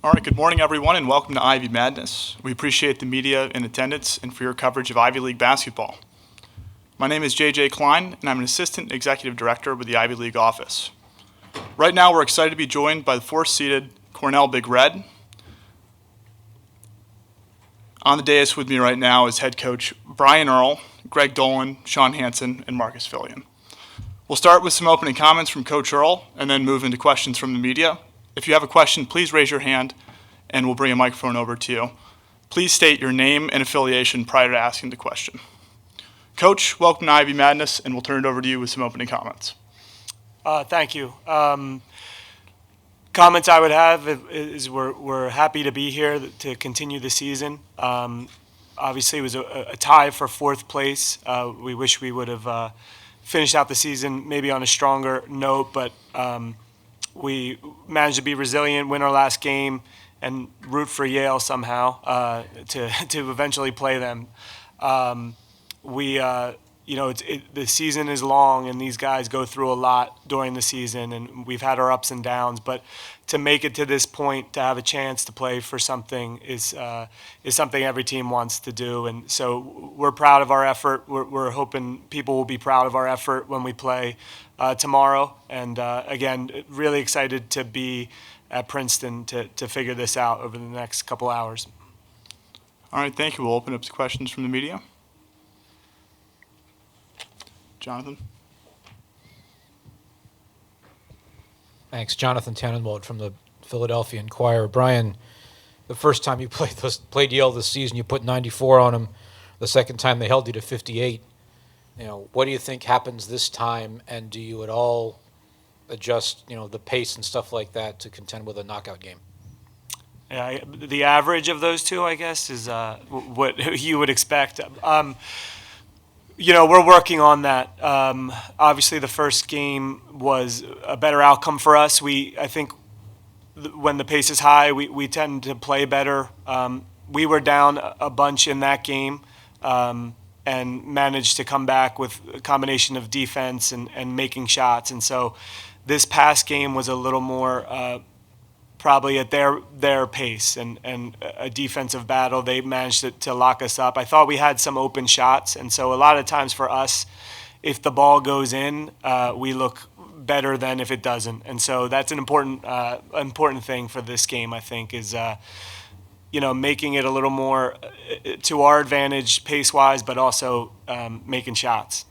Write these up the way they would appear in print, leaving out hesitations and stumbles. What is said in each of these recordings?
All right, good morning, everyone, and welcome to Ivy Madness. We appreciate the media in attendance and for your coverage of Ivy League basketball. My name is JJ Klein, and I'm an Assistant Executive Director with the Ivy League office. Right now, we're excited to be joined by the fourth-seeded Cornell Big Red. On the dais with me right now is head coach Brian Earl, Greg Dolan, Sean Hansen, and Marcus Fillion. We'll start with some opening comments from Coach Earl and then move into questions from the media. If you have a question, please raise your hand and we'll bring a microphone over to you. Please state your name and affiliation prior to asking the question. Coach, welcome to Ivy Madness, and we'll turn it over to you with some opening comments. Thank you. Comments I would have is we're happy to be here to continue the season. Obviously, it was a tie for fourth place. We wish we would have finished out the season maybe on a stronger note, but we managed to be resilient, win our last game, and root for Yale somehow to eventually play them. The season is long, and these guys go through a lot during the season, and we've had our ups and downs. But to make it to this point, to have a chance to play for something is something every team wants to do. And so we're proud of our effort. We're hoping people will be proud of our effort when we play tomorrow. And again, really excited to be at Princeton to figure this out over the next couple hours. All right, thank you. We'll open up to questions from the media. Jonathan? Thanks. Jonathan Tannenwald from the Philadelphia Inquirer. Brian, the first time you played Yale this season, you put 94 on them. The second time they held you to 58. What do you think happens this time, and do you at all adjust, the pace and stuff like that to contend with a knockout game? Yeah, the average of those two, I guess, is what you would expect. We're working on that. Obviously, the first game was a better outcome for us. I think when the pace is high, we tend to play better. We were down a bunch in that game and managed to come back with a combination of defense and making shots. And so this past game was a little more probably at their pace and a defensive battle. They managed to lock us up. I thought we had some open shots, and so a lot of times for us, if the ball goes in, we look better than if it doesn't. And so that's an important thing for this game, I think, is making it a little more to our advantage pace-wise, but also making shots,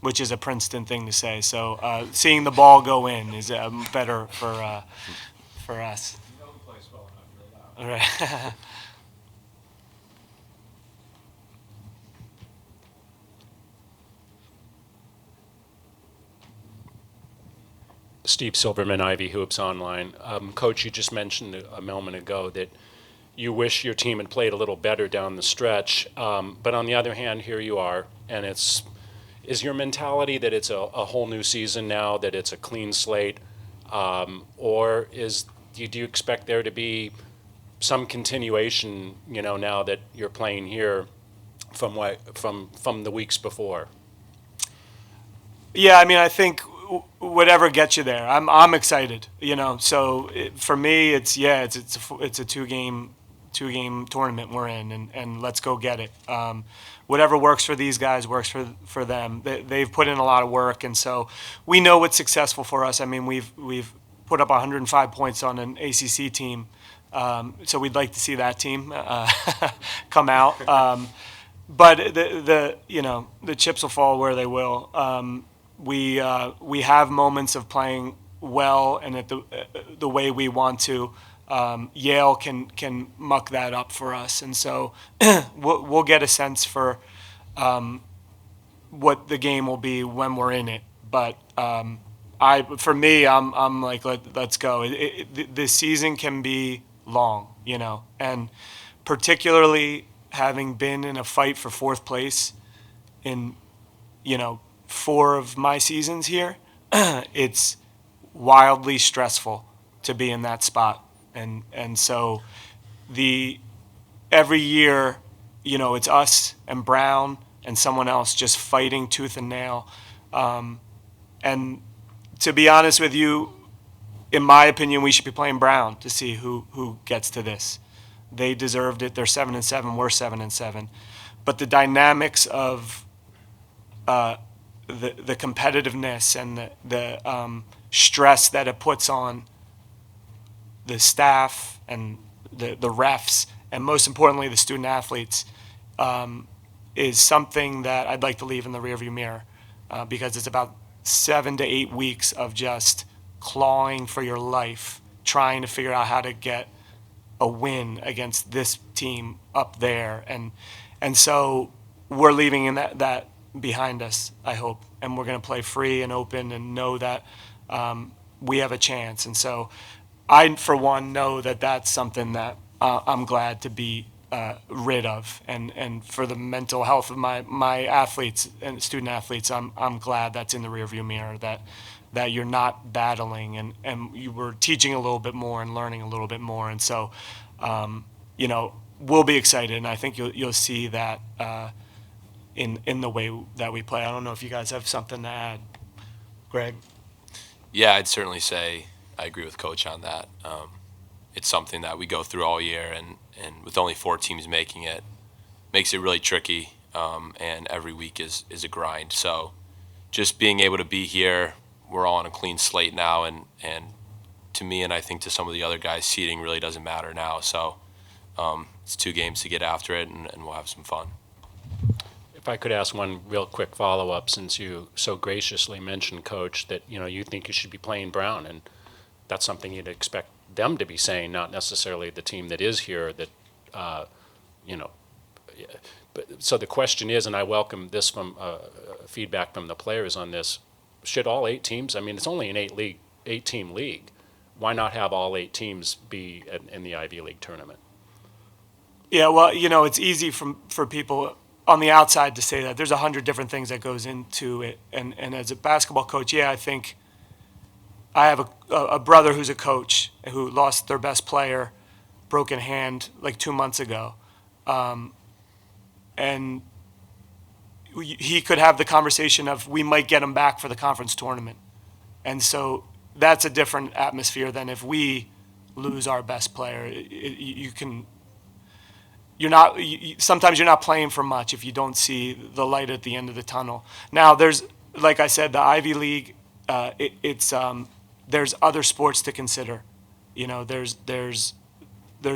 which is a Princeton thing to say. So seeing the ball go in is better for us. You know who plays well enough, All right. Steve Silverman, Ivy Hoops Online. Coach, you just mentioned a moment ago that you wish your team had played a little better down the stretch. But on the other hand, here you are, and is your mentality that it's a whole new season now, that it's a clean slate, or do you expect there to be some continuation, now that you're playing here from the weeks before? Yeah, I think whatever gets you there. I'm excited, So for me, it's a two-game tournament we're in, and let's go get it. Whatever works for these guys works for them. They've put in a lot of work, and so we know what's successful for us. We've put up 105 points on an ACC team, so we'd like to see that team come out. But the chips will fall where they will. We have moments of playing well and at the way we want to. Yale can muck that up for us, and so we'll get a sense for what the game will be when we're in it. But for me, I'm like, let's go. This season can be long, and particularly having been in a fight for fourth place in 4 of my seasons here, it's wildly stressful to be in that spot. And so every year, it's us and Brown and someone else just fighting tooth and nail. And to be honest with you, in my opinion, we should be playing Brown to see who gets to this. They deserved it. They're 7-7. We're 7-7. But the dynamics of the competitiveness and the stress that it puts on the staff and the refs, and most importantly, the student athletes, is something that I'd like to leave in the rearview mirror, because it's about 7 to 8 weeks of just clawing for your life, trying to figure out how to get a win against this team up there, and so we're leaving in that behind us, I hope, and we're going to play free and open and know that we have a chance. And so I, for one, know that that's something that I'm glad to be rid of, and for the mental health of my athletes and student athletes, I'm glad that's in the rearview mirror, that you're not battling, and you were teaching a little bit more and learning a little bit more. And so, we'll be excited, and I think you'll see that in the way that we play. I don't know if you guys have something to add, Greg. Yeah, I'd certainly say I agree with Coach on that. It's something that we go through all year, and with only 4 teams making it, makes it really tricky, and every week is a grind. So just being able to be here, we're all on a clean slate now, and to me, and I think to some of the other guys, seeding really doesn't matter now. So it's 2 games to get after it, and we'll have some fun. If I could ask one real quick follow-up, since you so graciously mentioned, Coach, that you think you should be playing Brown, and that's something you'd expect them to be saying, not necessarily the team that is here. That But so the question is, and I welcome this from feedback from the players on this: should all 8 teams? I mean, it's only an 8-team league. Why not have all 8 teams be in the Ivy League tournament? Yeah, well, it's easy for people on the outside to say that. There's 100 different things that goes into it, and as a basketball coach, yeah, I think I have a brother who's a coach who lost their best player, broken hand, like 2 months ago, and he could have the conversation of, we might get him back for the conference tournament, and so that's a different atmosphere than if we lose our best player. Sometimes you're not playing for much if you don't see the light at the end of the tunnel. Now, there's, like I said, the Ivy League. There's other sports to consider. There's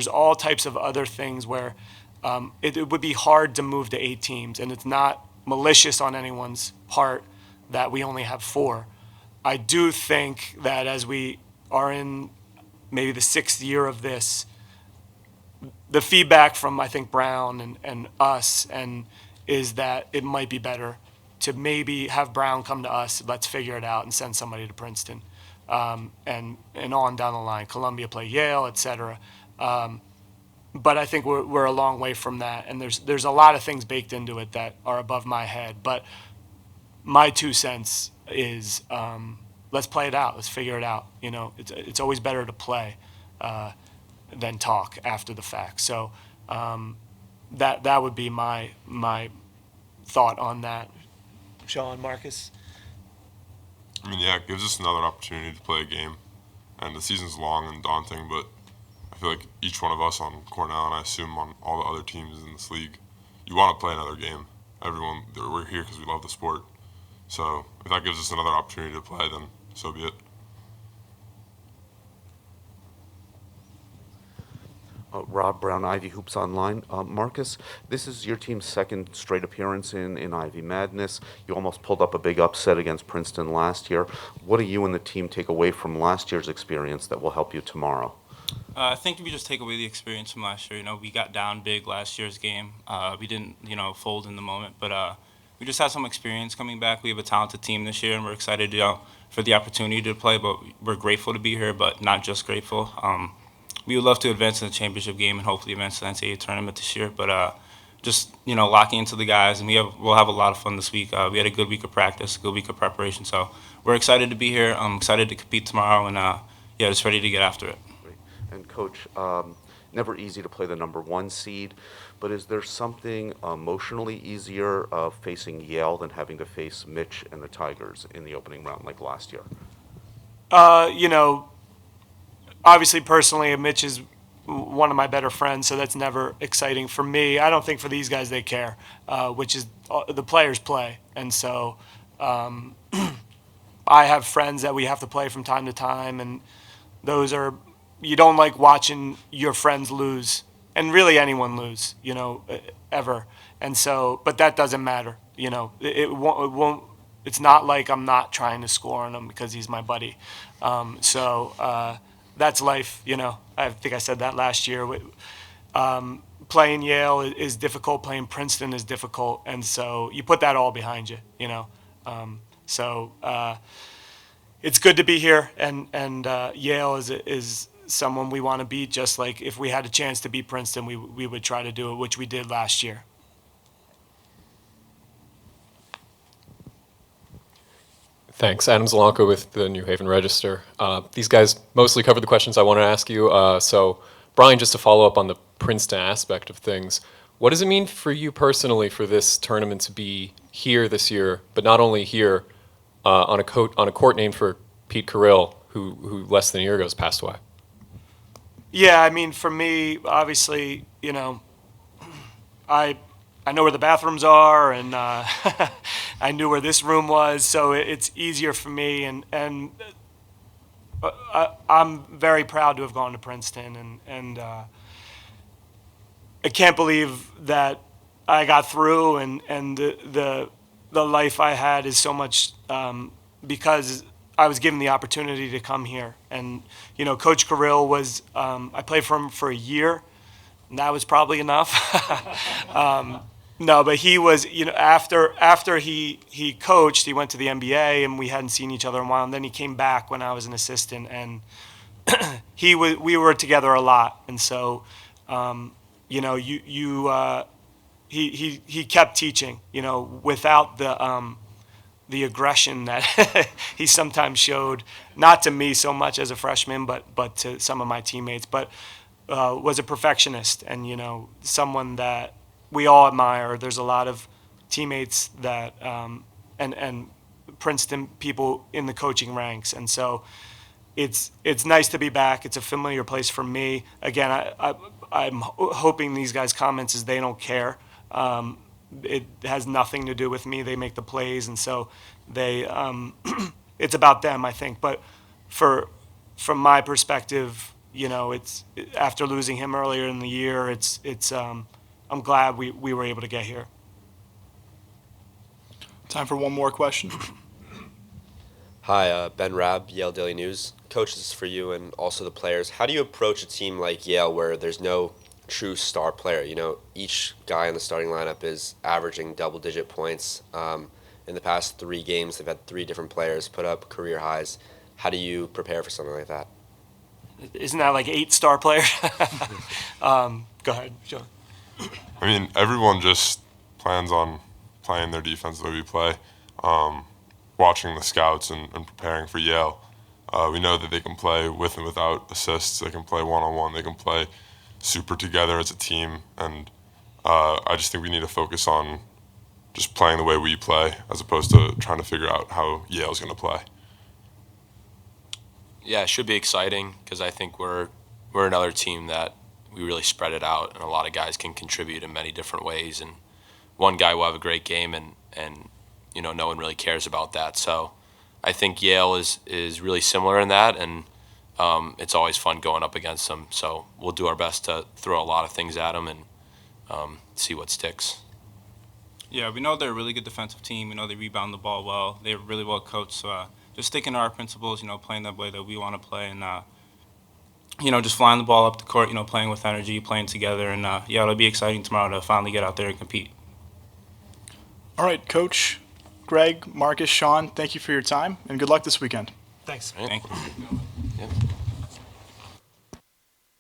all types of other things where it would be hard to move to 8 teams, and it's not malicious on anyone's part that we only have 4. I do think that as we are in maybe the 6th year of this, the feedback from, I think, Brown and us is that it might be better to maybe have Brown come to us, let's figure it out, and send somebody to Princeton, and on down the line. Columbia play Yale, et cetera. But I think we're a long way from that, and there's a lot of things baked into it that are above my head. But my 2 cents is, let's play it out. Let's figure it out. It's always better to play than talk after the fact. So that would be my thought on that. Sean, Marcus? I mean, yeah, it gives us another opportunity to play a game. And the season's long and daunting, but I feel like each one of us on Cornell, and I assume on all the other teams in this league, you want to play another game. We're here because we love the sport. So if that gives us another opportunity to play, then so be it. Rob Brown, Ivy Hoops Online. Marcus, this is your team's 2nd straight appearance in Ivy Madness. You almost pulled up a big upset against Princeton last year. What do you and the team take away from last year's experience that will help you tomorrow? I think if you just take away the experience from last year, we got down big last year's game. We didn't, fold in the moment, but we just had some experience coming back. We have a talented team this year, and we're excited, for the opportunity to play. But we're grateful to be here, but not just grateful. We would love to advance in the championship game and hopefully advance to the NCAA tournament this year. But just locking into the guys, and we'll have a lot of fun this week. We had a good week of practice, a good week of preparation. So we're excited to be here. I'm excited to compete tomorrow, and just ready to get after it. Great. And Coach, never easy to play the number 1 seed, but is there something emotionally easier facing Yale than having to face Mitch and the Tigers in the opening round like last year? obviously, personally, Mitch is one of my better friends, so that's never exciting for me. I don't think for these guys they care, which is the players play. And so I have friends that we have to play from time to time, and those are, you don't like watching your friends lose, and really anyone lose, ever. And so, but that doesn't matter, it won't it's not like I'm not trying to score on him because he's my buddy. That's life, I think I said that last year. Playing Yale is difficult, playing Princeton is difficult, and so you put that all behind you, it's good to be here, and Yale is someone we want to beat, just like if we had a chance to beat Princeton, we would try to do it, which we did last year. Thanks. Adam Zalanko with the New Haven Register. These guys mostly covered the questions I want to ask you. So, Brian, just to follow up on the Princeton aspect of things, what does it mean for you personally for this tournament to be here this year, but not only here, on a court named for Pete Carrill, who less than a year ago passed away? Yeah, I mean, for me, obviously, I know where the bathrooms are, and I knew where this room was, so it's easier for me. And I'm very proud to have gone to Princeton, and I can't believe that I got through, and the life I had is so much because I was given the opportunity to come here. And Coach Carrill was I played for him for a year, and that was probably enough. No, but he was, after he coached, he went to the NBA, and we hadn't seen each other in a while. And then he came back when I was an assistant, and we were together a lot. And so, he kept teaching, without the aggression that he sometimes showed, not to me so much as a freshman, but to some of my teammates. But was a perfectionist, and someone that we all admire. There's a lot of teammates that and Princeton people in the coaching ranks, and so it's nice to be back. It's a familiar place for me. Again, I'm hoping these guys' comments is they don't care. It has nothing to do with me. They make the plays, and so they it's about them, I think. But from my perspective, it's after losing him earlier in the year, it's I'm glad we were able to get here. Time for one more question. Hi, Ben Rabb, Yale Daily News. Coach, this is for you and also the players. How do you approach a team like Yale where there's no true star player? Each guy in the starting lineup is averaging double-digit points. In the past 3 games, they've had 3 different players put up career highs. How do you prepare for something like that? Isn't that like 8 star players? Go ahead, Joe. I mean, everyone just plans on playing their defense the way we play, watching the scouts and preparing for Yale. We know that they can play with and without assists. They can play one-on-one. They can play super together as a team. And I just think we need to focus on just playing the way we play as opposed to trying to figure out how Yale's going to play. Yeah, it should be exciting because I think we're another team that we really spread it out, and a lot of guys can contribute in many different ways. And one guy will have a great game, and no one really cares about that. So I think Yale is really similar in that, and it's always fun going up against them. So we'll do our best to throw a lot of things at them and see what sticks. Yeah, we know they're a really good defensive team. We know they rebound the ball well. They're really well coached. So just sticking to our principles, playing the way that we want to play, and just flying the ball up the court, playing with energy, playing together, and it'll be exciting tomorrow to finally get out there and compete. All right, Coach, Greg, Marcus, Sean, thank you for your time, and good luck this weekend. Thanks. Thank you.